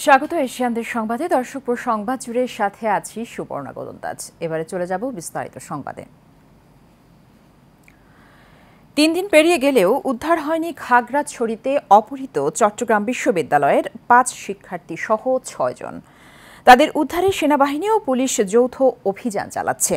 স্বাগত এশিয়ানদের সংবাদে। দর্শকপুর সংবাদ জুড়ে সাথে আছি সুবর্ণা গোলন্দাজ। এবারে চলে যাব বিস্তারিত সংবাদে। 3 দিন পেরিয়ে গেলেও উদ্ধার হয়নি খাগড়াছড়িতে অপহৃত চট্টগ্রাম বিশ্ববিদ্যালয়ের 5 শিক্ষার্থী সহ 6 জন। তাদের উদ্ধারে সেনাবাহিনী ও পুলিশ যৌথ অভিযান চালাচ্ছে।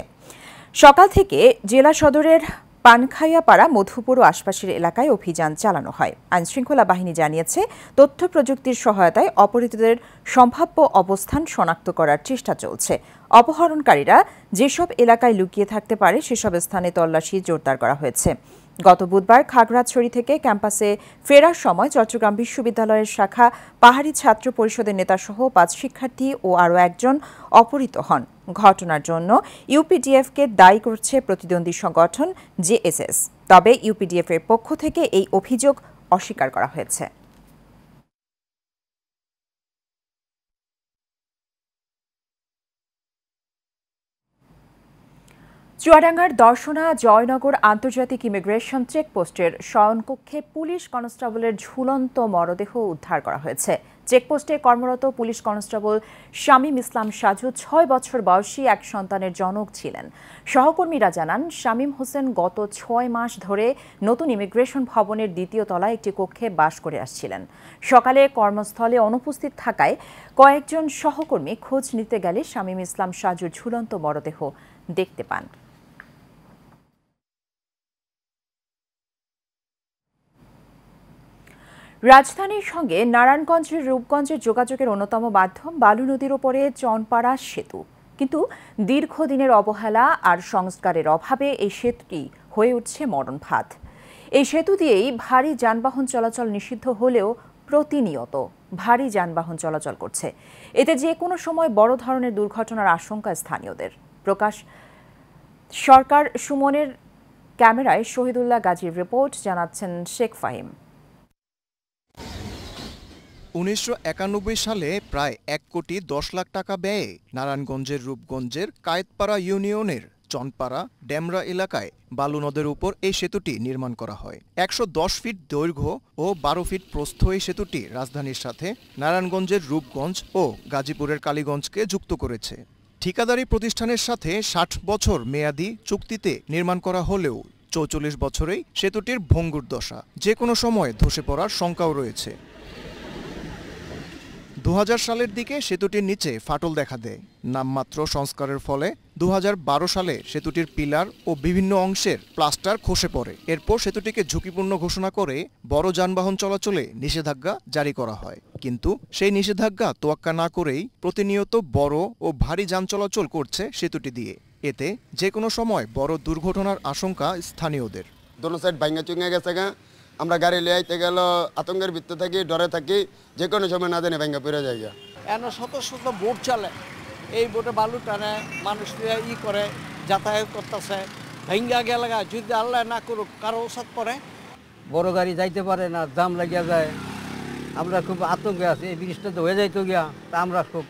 সকাল থেকে জেলা সদরের পানখাইয়াপাড়া, মধুপুর ও আশপাশের এলাকায় অভিযান চালানো হয়। আইনশৃঙ্খলা বাহিনী জানিয়েছে, তথ্য প্রযুক্তির সহায়তায় অপহৃতদের সম্ভাব্য অবস্থান শনাক্ত করার চেষ্টা চলছে। অপহরণকারীরা যেসব এলাকায় লুকিয়ে থাকতে পারে সেসব স্থানে তল্লাশি জোরদার করা হয়েছে। গত বুধবার খাগড়াছড়ি থেকে ক্যাম্পাসে ফেরার সময় চট্টগ্রাম বিশ্ববিদ্যালয়ের শাখা পাহাড়ি ছাত্র পরিষদের নেতাসহ 5 শিক্ষার্থী ও আরও একজন অপহৃত হন। ঘটনার জন্য ইউপিডিএফকে দায়ী করছে প্রতিদ্বন্দ্বী সংগঠন জেএসএস। তবে ইউপিডিএফ এর পক্ষ থেকে এই অভিযোগ অস্বীকার করা হয়েছে। চুয়াডাঙ্গার দর্শনা জয়নগর আন্তর্জাতিক ইমিগ্রেশন চেকপোস্টের শয়নকক্ষে পুলিশ কনস্টেবলের ঝুলন্ত মরদেহ উদ্ধার করা হয়েছে। চেকপোস্টে কর্মরত পুলিশ কনস্টেবল শামীম ইসলাম সাজু 6 বছর বয়সী এক সন্তানের জনক ছিলেন। সহকর্মীরা জানান, শামীম হোসেন গত 6 মাস ধরে নতুন ইমিগ্রেশন ভবনের 2য় তলায় একটি কক্ষে বাস করে আসছিলেন। সকালে কর্মস্থলে অনুপস্থিত থাকায় কয়েকজন সহকর্মী খোঁজ নিতে গেলে শামীম ইসলাম সাজুর ঝুলন্ত মরদেহ দেখতে পান। রাজধানীর সঙ্গে নারায়ণগঞ্জের রূপগঞ্জের যোগাযোগের অন্যতম মাধ্যম বালু নদীর ওপরে চনপাড়া সেতু। কিন্তু দীর্ঘদিনের অবহেলা আর সংস্কারের অভাবে এই সেতুটি হয়ে উঠছে মরণ ফাঁদ। এই সেতু দিয়েই ভারী যানবাহন চলাচল নিষিদ্ধ হলেও প্রতিনিয়ত ভারী যানবাহন চলাচল করছে। এতে যে কোনো সময় বড় ধরনের দুর্ঘটনার আশঙ্কা স্থানীয়দের। প্রকাশ সরকার সুমনের ক্যামেরায় শহীদুল্লাহ গাজীর রিপোর্ট, জানাচ্ছেন শেখ ফাহিম। 1991 সালে প্রায় 1,10,00,000 টাকা ব্যয়ে নারায়ণগঞ্জের রূপগঞ্জের কায়েতপাড়া ইউনিয়নের চনপাড়া ডেমরা এলাকায় বালু নদের উপর এই সেতুটি নির্মাণ করা হয়। 110 ফিট দৈর্ঘ্য ও 12 ফিট প্রস্থ এই সেতুটি রাজধানীর সাথে নারায়ণগঞ্জের রূপগঞ্জ ও গাজীপুরের কালীগঞ্জকে যুক্ত করেছে। ঠিকাদারি প্রতিষ্ঠানের সাথে 60 বছর মেয়াদি চুক্তিতে নির্মাণ করা হলেও 44 বছরেই সেতুটির ভঙ্গুর দশা। যে কোনো সময় ধসে পড়ার শঙ্কাও রয়েছে। 2000 সালের দিকে সেতুটির নিচে ফাটল দেখা দেয়। নামমাত্র সংস্কারের ফলে 2012 সালে সেতুটির পিলার ও বিভিন্ন অংশের প্লাস্টার খসে পড়ে। এরপর সেতুটিকে ঝুঁকিপূর্ণ ঘোষণা করে বড় যানবাহন চলাচলে নিষেধাজ্ঞা জারি করা হয়। কিন্তু সেই নিষেধাজ্ঞা তোয়াক্কা না করেই প্রতিনিয়ত বড় ও ভারী যান চলাচল করছে সেতুটি দিয়ে। এতে যে কোনো সময় বড় দুর্ঘটনার আশঙ্কা স্থানীয়দের। দোনো সাইড ভাঙা চুঙে গেছে, আমরা গাড়ি লিয়ে আইতে গেল আতঙ্কের ভিতরে থাকি, ডরে থাকি, যে কোনো সময় না জানি ভাঙ্গা পড়ে যায়। এন শত শত বোট চলে, এই বোটে বালু টানে, মানুষ করে যাতায়াত করতেছে। ভাঙ্গা গেলে যদি আল্লাহ না করুক কারো ওসাদ পড়ে, বড় গাড়ি যাইতে পারে না, জাম লাগিয়া যায়। আমরা খুব আতঙ্কে আছি, এই জিনিসটা তো হয়ে যাইতো গিয়া, তা আমরা খুব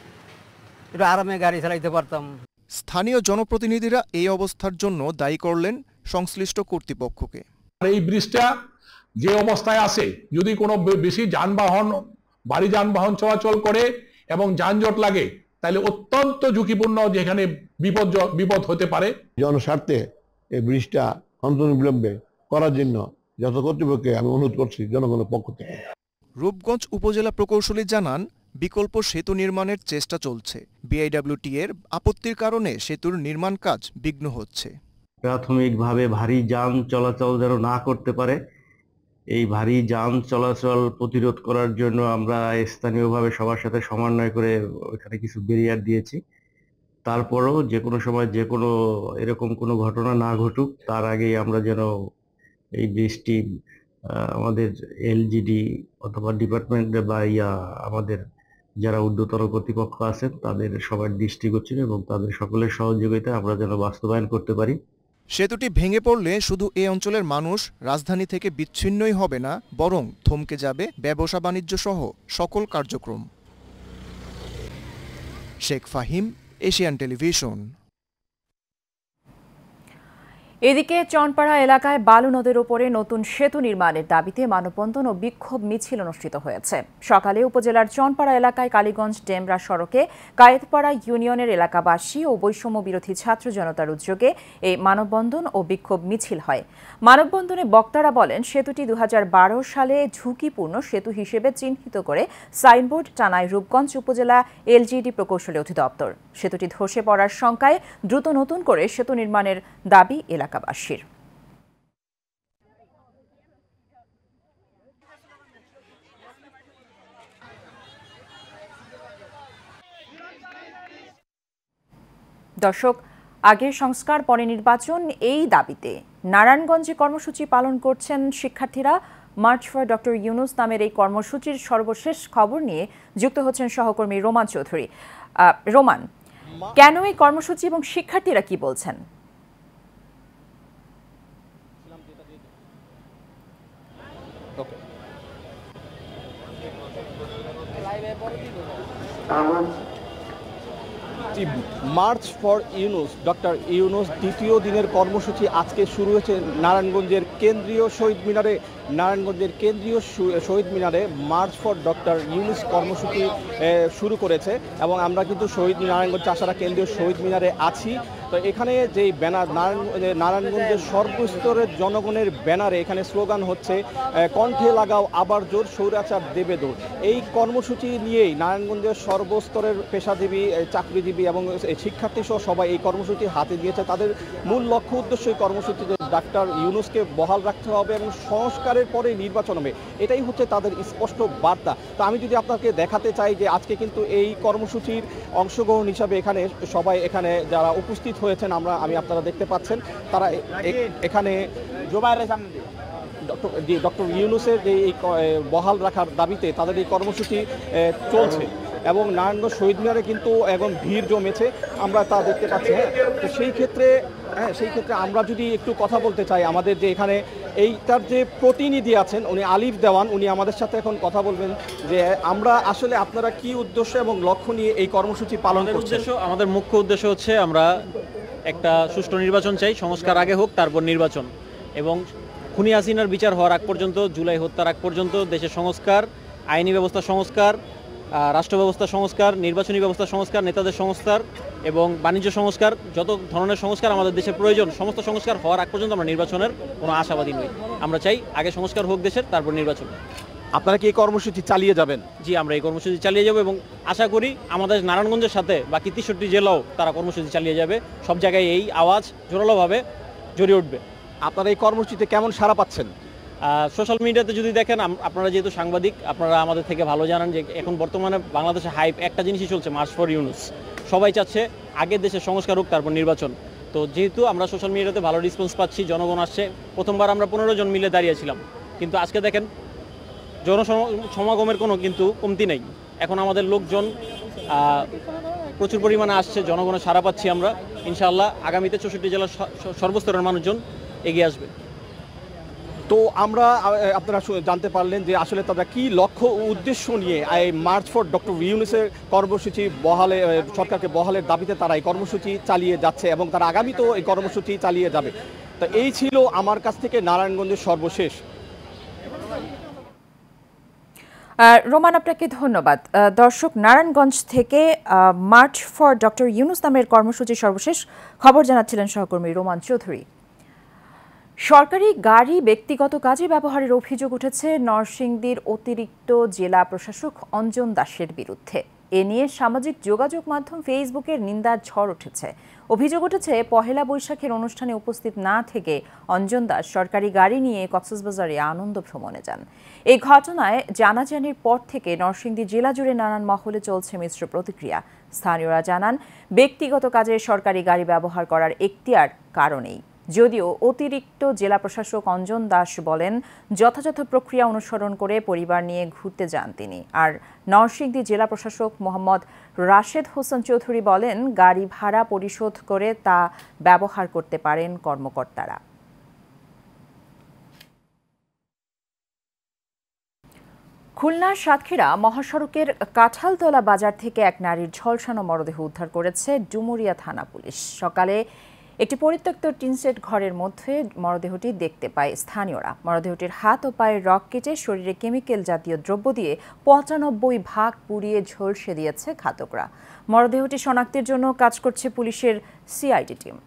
একটু আরামে গাড়ি চালাইতে পারতাম। স্থানীয় জনপ্রতিনিধিরা এই অবস্থার জন্য দায়ী করলেন সংশ্লিষ্ট কর্তৃপক্ষকে। এই ব্রিজটা যে অবস্থায় আছে, যদি কোনো বেশি যানবাহন, ভারী যানবাহন চলাচল করে এবং যানজট লাগে, তাহলে অত্যন্ত ঝুঁকিপূর্ণ, যেখানে বিপদ হতে পারে। জনস্বার্থে এই ব্রিজটা অনতিবিলম্বে করার জন্য যত কর্তৃপক্ষকে আমি অনুরোধ করছি জনগণের পক্ষ থেকে। রূপগঞ্জ উপজেলা প্রকৌশলী জানান, বিকল্প সেতু নির্মাণের চেষ্টা চলছে। বিআইডব্লিউটি এর আপত্তির কারণে সেতুর নির্মাণ কাজ বিঘ্ন হচ্ছে। প্রাথমিকভাবে ভারী যান চলাচল যেন না করতে পারে, এই ভারী যান চলাচল প্রতিরোধ করার জন্য আমরা স্থানীয়ভাবে সবার সাথে সমন্বয় করে ওখানে কিছু ব্যারিয়ার দিয়েছি। তারপরেও যে কোনো সময় যে কোনো এরকম কোনো ঘটনা না ঘটুক, তার আগেই আমরা যেন এই ব্রিজটি আমাদের এলজিডি অথবা ডিপার্টমেন্ট বা আমাদের যারা ঊর্ধ্বতন কর্তৃপক্ষ আছেন তাদের সবার দৃষ্টিগোচর এবং তাদের সকলের সহযোগিতায় আমরা যেন বাস্তবায়ন করতে পারি। সেতুটি ভেঙে পড়লে শুধু এই অঞ্চলের মানুষ রাজধানী থেকে বিচ্ছিন্নই হবে না, বরং থমকে যাবে ব্যবসা বাণিজ্য সহ সকল কার্যক্রম। Sheikh Fahim, Asian television. এদিকে চনপাড়া এলাকায় বালু নদের উপরে নতুন সেতু নির্মাণের দাবিতে মানববন্ধন ও বিক্ষোভ মিছিল অনুষ্ঠিত হয়েছে। সকালে উপজেলার চনপাড়া এলাকায় কালীগঞ্জ ডেমরা সড়কে কায়েতপাড়া ইউনিয়নের এলাকাবাসী ও বৈষম্য বিরোধী ছাত্র জনতার উদ্যোগে এই মানববন্ধন ও বিক্ষোভ মিছিল হয়। মানববন্ধনে বক্তারা বলেন, সেতুটি 2012 সালে ঝুঁকিপূর্ণ সেতু হিসেবে চিহ্নিত করে সাইনবোর্ড টানায় রূপগঞ্জ উপজেলা এলজিডি প্রকৌশলী অধিদপ্তর। সেতুটি ধসে পড়ার শঙ্কায় দ্রুত নতুন করে সেতু নির্মাণের দাবি এলাকাবাসীর। দর্শক, আগে সংস্কার পরে নির্বাচন, এই দাবিতে নারায়ণগঞ্জে কর্মসূচি পালন করছেন শিক্ষার্থীরা। মার্চ ফর ডক্টর ইউনূস নামের এই কর্মসূচির সর্বশেষ খবর নিয়ে যুক্ত হচ্ছেন সহকর্মী রোমান চৌধুরী। রোমান, কেন এই কর্মসূচি এবং শিক্ষার্থীরা কি বলছেন? March for Yunus, doctor Yunus দ্বিতীয় দিনের কর্মসূচি আজকে শুরু হয়েছে নারায়ণগঞ্জের কেন্দ্রীয় শহীদ মিনারে। নারায়ণগঞ্জের কেন্দ্রীয় শহীদ মিনারে মার্চ ফর ডক্টর ইউনূস কর্মসূচি শুরু করেছে এবং আমরা কিন্তু নারায়ণগঞ্জ চাষারা কেন্দ্রীয় শহীদ মিনারে আছি। তো এখানে যেই ব্যানার, নারায়ণগঞ্জের সর্বস্তরের জনগণের ব্যানারে এখানে স্লোগান হচ্ছে, কণ্ঠে লাগাও আবার জোর, স্বৈরাচার দেবে দৌড়। এই কর্মসূচি নিয়েই নারায়ণগঞ্জের সর্বস্তরের পেশাজীবী, চাকরিজীবী এবং শিক্ষার্থী সহ সবাই এই কর্মসূচি হাতে দিয়েছে। তাদের মূল লক্ষ্য উদ্দেশ্য এই কর্মসূচি যে ডাক্তার ইউনূসকে বহাল রাখতে হবে এবং সংস্কারের পরে নির্বাচন হবে, এটাই হচ্ছে তাদের স্পষ্ট বার্তা। তো আমি যদি আপনাকে দেখাতে চাই যে আজকে কিন্তু এই কর্মসূচির অংশগ্রহণ হিসাবে এখানে সবাই, এখানে যারা উপস্থিত হয়েছেন আমি আপনারা দেখতে পাচ্ছেন, তারা এখানে ডক্টর ইউনূসের যে এই বহাল রাখার দাবিতে তাদের এই কর্মসূচি চলছে এবং নারায়ণগঞ্জ শহীদ মিনারে কিন্তু এখন ভিড় জমেছে, আমরা তা দেখতে পাচ্ছি। তো সেই ক্ষেত্রে আমরা যদি একটু কথা বলতে চাই, আমাদের যে এখানে এইটার যে প্রতিনিধি আছেন উনি আলিফ দেওয়ান, উনি আমাদের সাথে এখন কথা বলবেন যে আমরা আসলে আপনারা কি উদ্দেশ্য এবং লক্ষ্য নিয়ে এই কর্মসূচি পালন করছেন। আমাদের মুখ্য উদ্দেশ্য হচ্ছে আমরা একটা সুষ্ঠু নির্বাচন চাই, সংস্কার আগে হোক তারপর নির্বাচন, এবং খুনি হাসিনার বিচার হওয়ার আগ পর্যন্ত, জুলাই হত্যার আগ পর্যন্ত দেশের সংস্কার, আইনি ব্যবস্থা সংস্কার, রাষ্ট্র ব্যবস্থা সংস্কার, নির্বাচনী ব্যবস্থা সংস্কার, নেতাদের সংস্কার এবং বাণিজ্য সংস্কার, যত ধরনের সংস্কার আমাদের দেশের প্রয়োজন, সমস্ত সংস্কার হওয়ার আগ পর্যন্ত আমরা নির্বাচনের কোনো আশাবাদী নই। আমরা চাই আগে সংস্কার হোক দেশের, তারপর নির্বাচন। আপনারা কি এই কর্মসূচি চালিয়ে যাবেন? জি, আমরা এই কর্মসূচি চালিয়ে যাব এবং আশা করি আমাদের নারায়ণগঞ্জের সাথে বাকি 63 জেলাও তারা কর্মসূচি চালিয়ে যাবে। সব জায়গায় এই আওয়াজ জোরালোভাবে জড়িয়ে উঠবে। আপনারা এই কর্মসূচিতে কেমন সাড়া পাচ্ছেন? সোশ্যাল মিডিয়াতে যদি দেখেন, আপনারা যেহেতু সাংবাদিক, আপনারা আমাদের থেকে ভালো জানেন যে এখন বর্তমানে বাংলাদেশে হাইপ একটা জিনিসই চলছে, মার্চ ফর ইউনূস। সবাই চাচ্ছে আগে দেশের সংস্কার হোক তারপর নির্বাচন। তো যেহেতু আমরা সোশ্যাল মিডিয়াতে ভালো রেসপন্স পাচ্ছি, জনগণ আসছে। প্রথমবার আমরা 15 জন মিলে দাঁড়িয়েছিলাম, কিন্তু আজকে দেখেন জনসমাগমের কোনো কিন্তু কমতি নেই। এখন আমাদের লোকজন প্রচুর পরিমাণে আসছে, জনগণের সাড়া পাচ্ছি আমরা। ইনশাআল্লাহ আগামীতে 64 জেলার সর্বস্তরের মানুষজন এগিয়ে আসবে। তো আপনারা জানতে পারলেন যে আসলে তারা কি লক্ষ্য উদ্দেশ্য নিয়ে এই মার্চ ফর ডক্টর ইউনূসের কর্মসূচি সরকারকে বহালের দাবিতে তারা এই কর্মসূচি চালিয়ে যাচ্ছে এবং তারা আগামীতেও এই কর্মসূচি চালিয়ে যাবে। তো এই ছিল আমার কাছ থেকে নারায়ণগঞ্জের সর্বশেষ। রোমান, আপনাকে ধন্যবাদ। দর্শক, নারায়ণগঞ্জ থেকে মার্চ ফর ডক্টর ইউনূস নামের কর্মসূচির সর্বশেষ খবর জানাচ্ছিলেন সহকর্মী রোমান চৌধুরী। সরকারি গাড়ি ব্যক্তিগত কাজে ব্যবহারের অভিযোগ উঠেছে নরসিংদীর অতিরিক্ত জেলা প্রশাসক অঞ্জন দাসের বিরুদ্ধে। এ নিয়ে সামাজিক যোগাযোগ মাধ্যম ফেসবুকের নিন্দার ঝড় উঠেছে। অভিযোগ উঠেছে, পহেলা বৈশাখের অনুষ্ঠানে উপস্থিত না থেকে অঞ্জন দাস সরকারি গাড়ি নিয়ে কক্সবাজারে আনন্দ ভ্রমণে যান। এই ঘটনায় জানাজানির পর থেকে নরসিংদী জেলা জুড়ে নানান মহলে চলছে মিশ্র প্রতিক্রিয়া। স্থানীয়রা জানান, ব্যক্তিগত কাজে সরকারি গাড়ি ব্যবহার করার এখতিয়ার কারণেই। যদিও অতিরিক্ত জেলা প্রশাসক অঞ্জন দাস বলেন, যথাযথ প্রক্রিয়া অনুসরণ করে পরিবার নিয়ে ঘুরতে যান তিনি। আর নরসিংদী জেলা প্রশাসক মোহাম্মদ রাশেদ হোসেন চৌধুরী বলেন, গাড়ি ভাড়া পরিশোধ করে তা ব্যবহার করতে পারেন কর্মকর্তারা। খুলনার সাতক্ষীরা মহাসড়কের কাঁঠালতলা বাজার থেকে এক নারীর ঝলসানো মরদেহ উদ্ধার করেছে ডুমুরিয়া থানা পুলিশ। সকালে একটি পরিত্যক্ত টিনশেড ঘরের মধ্যে মরদেহটি দেখতে পায় স্থানীয়রা। মরদেহটির হাত ও পায়ের রগ কেটে শরীরে কেমিক্যাল জাতীয় দ্রব্য দিয়ে ৯৫ ভাগ পুড়িয়ে ঝলসে দিয়েছে ঘাতকরা। মরদেহটি শনাক্তের জন্য কাজ করছে পুলিশের সিআইডি টিম।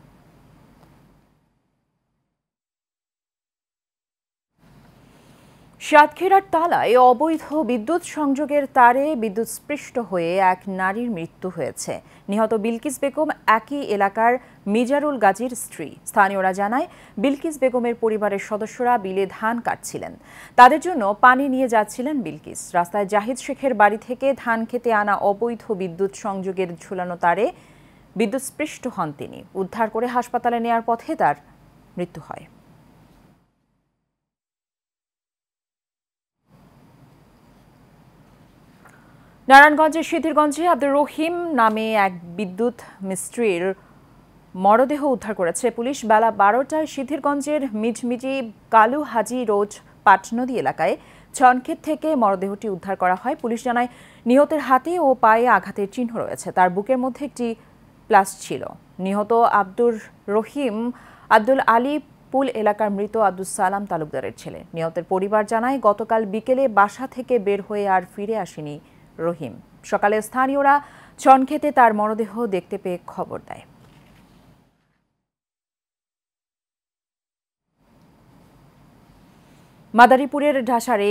সাতক্ষীরার তালায় অবৈধ বিদ্যুৎ সংযোগের তারে বিদ্যুৎস্পৃষ্ট হয়ে এক নারীর মৃত্যু হয়েছে। নিহত বিলকিস বেগম একই এলাকার মিজারুল গাজীর স্ত্রী। স্থানীয়রা জানায়, বিলকিস বেগমের পরিবারের সদস্যরা বিলে ধান কাটছিলেন। তাদের জন্য পানি নিয়ে যাচ্ছিলেন বিলকিস। রাস্তায় জাহিদ শেখের বাড়ি থেকে ধান খেতে আনা অবৈধ বিদ্যুৎ সংযোগের ঝুলানো তারে বিদ্যুৎস্পৃষ্ট হন তিনি। উদ্ধার করে হাসপাতালে নেয়ার পথে তার মৃত্যু হয়। নারায়ণগঞ্জের সিদ্ধিরগঞ্জে আব্দুর রহিম নামে এক বিদ্যুৎ মিস্ত্রির মরদেহ উদ্ধার করেছে পুলিশ। বেলা ১২টায় সিদ্ধিরগঞ্জের মিজমিজি কালু হাজি রোড পাটনদী এলাকায় ছনক্ষেত থেকে মরদেহটি উদ্ধার করা হয়। পুলিশ জানায়, নিহতের হাতে ও পায়ে আঘাতের চিহ্ন রয়েছে। তার বুকের মধ্যে একটি প্লাস ছিল। নিহত আব্দুর রহিম আব্দুল আলী পুল এলাকার মৃত আব্দুল সালাম তালুকদারের ছেলে। নিহতের পরিবার জানায়, গতকাল বিকেলে বাসা থেকে বের হয়ে আর ফিরে আসেনি রহিম। সকালে স্থানীয়রা ছনক্ষেতে তার মরদেহ দেখতে পেয়ে খবর দেয়। মাদারীপুরের ঢাসারে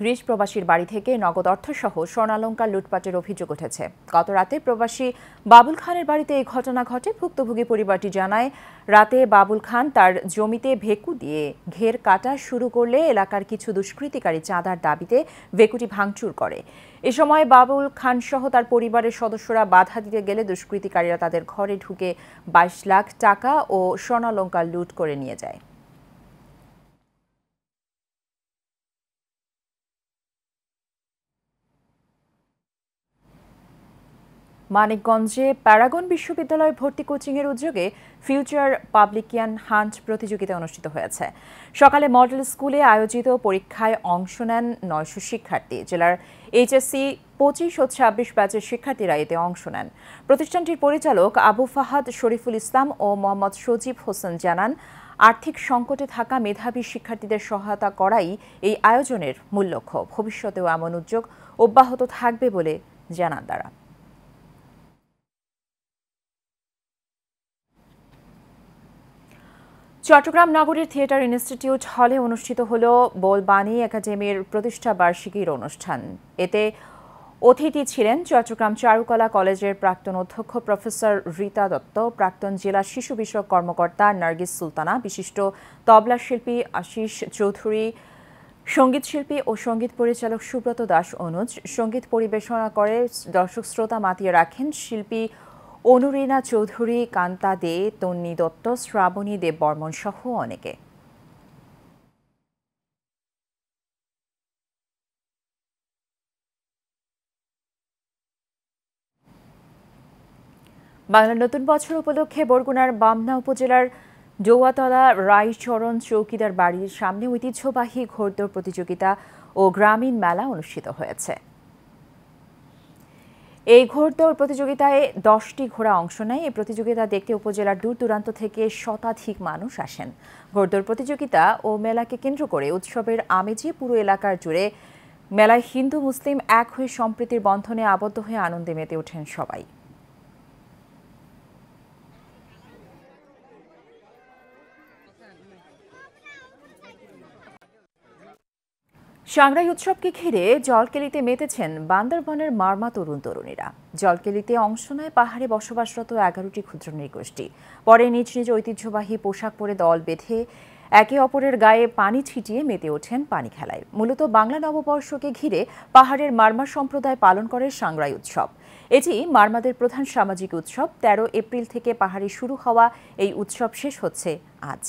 গ্রিস প্রবাসীর বাড়ি থেকে নগদ অর্থসহ স্বর্ণালংকার লুটপাটের অভিযোগ উঠেছে। গত রাতে প্রবাসী বাবুল খানের বাড়িতে এই ঘটনা ঘটে। ভুক্তভোগী পরিবারটি জানায়, রাতে বাবুল খান তার জমিতে ভেকু দিয়ে ঘের কাটা শুরু করলে এলাকার কিছু দুষ্কৃতিকারী চাঁদার দাবিতে ভেকুটি ভাঙচুর করে। এ সময় বাবুল খান সহ তার পরিবারের সদস্যরা বাধা দিতে গেলে দুষ্কৃতিকারীরা তাদের ঘরে ঢুকে ২২ লাখ টাকা ও স্বর্ণালংকার লুট করে নিয়ে যায়। মানিকগঞ্জে প্যারাগন বিশ্ববিদ্যালয় ভর্তি কোচিংয়ের উদ্যোগে ফিউচার পাবলিকিয়ান হান্ট প্রতিযোগিতা অনুষ্ঠিত হয়েছে। সকালে মডেল স্কুলে আয়োজিত পরীক্ষায় অংশ নেন ৯০০ শিক্ষার্থী। জেলার এইচএসসি ২৫ ও ২৬ ব্যাচের শিক্ষার্থীরা এতে অংশ নেন। প্রতিষ্ঠানটির পরিচালক আবু ফাহাদ শরীফুল ইসলাম ও মোহাম্মদ সজীব হোসেন জানান, আর্থিক সংকটে থাকা মেধাবী শিক্ষার্থীদের সহায়তা করাই এই আয়োজনের মূল লক্ষ্য। ভবিষ্যতেও এমন উদ্যোগ অব্যাহত থাকবে বলে জানান তারা। চট্টগ্রাম নগরীর থিয়েটার ইনস্টিটিউট হলে অনুষ্ঠিত হল বোলবানী একাডেমির প্রতিষ্ঠা বার্ষিকীর অনুষ্ঠান। এতে অতিথি ছিলেন চট্টগ্রাম চারুকলা কলেজের প্রাক্তন অধ্যক্ষ প্রফেসর রীতা দত্ত, প্রাক্তন জেলা শিশু বিষয়ক কর্মকর্তা নার্গিস সুলতানা, বিশিষ্ট তবলা শিল্পী আশিস চৌধুরী, সঙ্গীত শিল্পী ও সঙ্গীত পরিচালক সুব্রত দাস অনুজ। সঙ্গীত পরিবেশনা করে দর্শক শ্রোতা মাতিয়ে রাখেন শিল্পী অনুরীনা চৌধুরী, কান্তা দে, তন্নি দত্ত, শ্রাবণী দেব বর্মন সহ অনেকে। বাংলা নতুন বছর উপলক্ষে বরগুনার বামনা উপজেলার ডৌয়াতলা রায়চরণ চৌকিদার বাড়ির সামনে ঐতিহ্যবাহী ঘোড়দৌড় প্রতিযোগিতা ও গ্রামীণ মেলা অনুষ্ঠিত হয়েছে। এই ঘোড়দৌড় প্রতিযোগিতায় 10টি ঘোড়া অংশ নেয়। এই প্রতিযোগিতা দেখতে উপজেলার দূর দূরান্ত থেকে শতাধিক মানুষ আসেন। ঘোড়দৌড় প্রতিযোগিতা ও মেলাকে কেন্দ্র করে উৎসবের আমেজে পুরো এলাকার জুড়ে মেলায় হিন্দু মুসলিম এক হয়ে সম্প্রীতির বন্ধনে আবদ্ধ হয়ে আনন্দে মেতে ওঠেন সবাই। সাংগ্রাই উৎসবকে ঘিরে জলকেলিতে মেতেছেন বান্দরবনের মারমা তরুণ তরুণীরা। জলকেলিতে অংশ নেয় পাহাড়ে বসবাসরত 11টি ক্ষুদ্র নৃগোষ্ঠী। পরে নিজ নিজ ঐতিহ্যবাহী পোশাক পরে দল বেঁধে একে অপরের গায়ে পানি ছিটিয়ে মেতে ওঠেন পানি খেলায়। মূলত বাংলা নববর্ষকে ঘিরে পাহাড়ের মারমা সম্প্রদায় পালন করে সাংগ্রাই উৎসব। এটি মারমাদের প্রধান সামাজিক উৎসব। 13 এপ্রিল থেকে পাহাড়ে শুরু হওয়া এই উৎসব শেষ হচ্ছে আজ।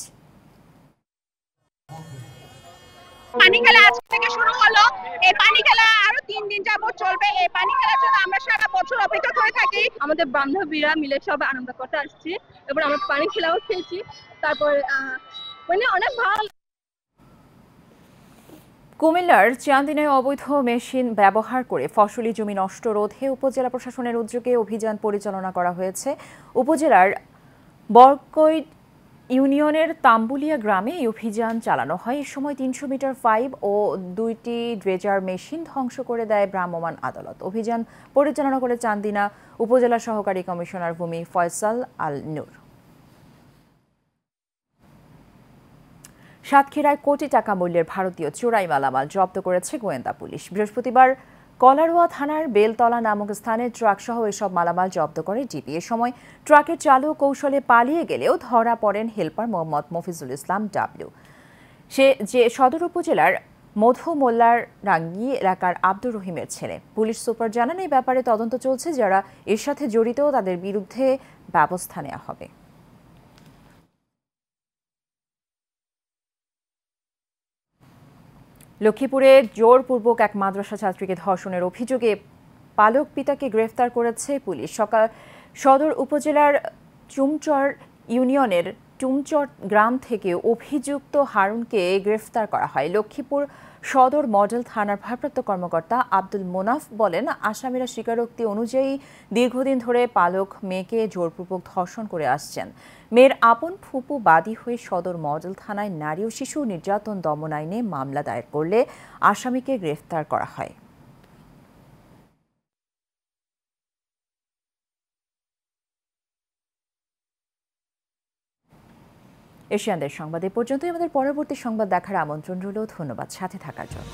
পানি খেলা আজ থেকে শুরু হলো। এই পানি খেলা আরো 3 দিন যাবত চলবে। এই পানি খেলার জন্য আমরা সারা বছর অপেক্ষা করে থাকি। আমাদের বান্ধবীরা মিলে সব আনন্দ করতে আসছি এবং আমরা পানি খেলাও খেলছি। তারপর মানে অনেক ভালো। কুমিল্লার চান্দিনায় অবৈধ মেশিন ব্যবহার করে ফসলি জমি নষ্ট রোধে উপজেলা প্রশাসনের উদ্যোগে অভিযান পরিচালনা করা হয়েছে। উপজেলার বরকৈট ইউনিয়নের তাম্বুলিয়া গ্রামে এই অভিযান চালানো হয়। এ সময় 300 মিটার পাইপ ও 2টি ড্রেজার মেশিন ধ্বংস করে দেয় ভ্রাম্যমাণ আদালত। অভিযান পরিচালনা করে চান্দিনা উপজেলা সহকারী কমিশনার ভূমি ফয়সাল আল নূর। সাতক্ষীরায় কোটি টাকা মূল্যের ভারতীয় চোরাই মালামাল জব্দ করেছে গোয়েন্দা পুলিশ। বৃহস্পতিবার কলারোয়া থানার বেলতলা নামক স্থানে ট্রাকসহ এসব মালামাল জব্দ করে ডিবি। এ সময় ট্রাকের চালক কৌশলে পালিয়ে গেলেও ধরা পড়েন হেলপার মোহাম্মদ মফিজুল ইসলাম ডাবলু। সে যে সদর উপজেলার মধু মোল্লার রাঙ্গি এলাকার আব্দুর রহিমের ছেলে। পুলিশ সুপার জানান, এই ব্যাপারে তদন্ত চলছে, যারা এর সাথে জড়িত তাদের বিরুদ্ধে ব্যবস্থা নেওয়া হবে। লক্ষ্মীপুরে জোরপূর্বক এক মাদ্রাসা ছাত্রীকে ধর্ষণের অভিযোগে পালক পিতাকে গ্রেফতার করেছে পুলিশ। সকাল সদর উপজেলার চুমচর ইউনিয়নের টুমচর গ্রাম থেকে অভিযুক্ত হারুনকে গ্রেফতার করা হয়। লক্ষ্মীপুর সদর মডেল থানার ভারপ্রাপ্ত কর্মকর্তা আব্দুল মোনাফ বলেন, আসামিরা স্বীকারোক্তি অনুযায়ী দীর্ঘদিন ধরে পালক মেয়েকে জোরপূর্বক ধর্ষণ করে আসছেন। মেয়ের আপন ফুপু বাদী হয়ে সদর মডেল থানায় নারী ও শিশু নির্যাতন দমন আইনে মামলা দায়ের করলে আসামিকে গ্রেফতার করা হয়। এশিয়ানদের সংবাদ এ পর্যন্তই। আমাদের পরবর্তী সংবাদ দেখার আমন্ত্রণ রইল। ধন্যবাদ সাথে থাকার জন্য।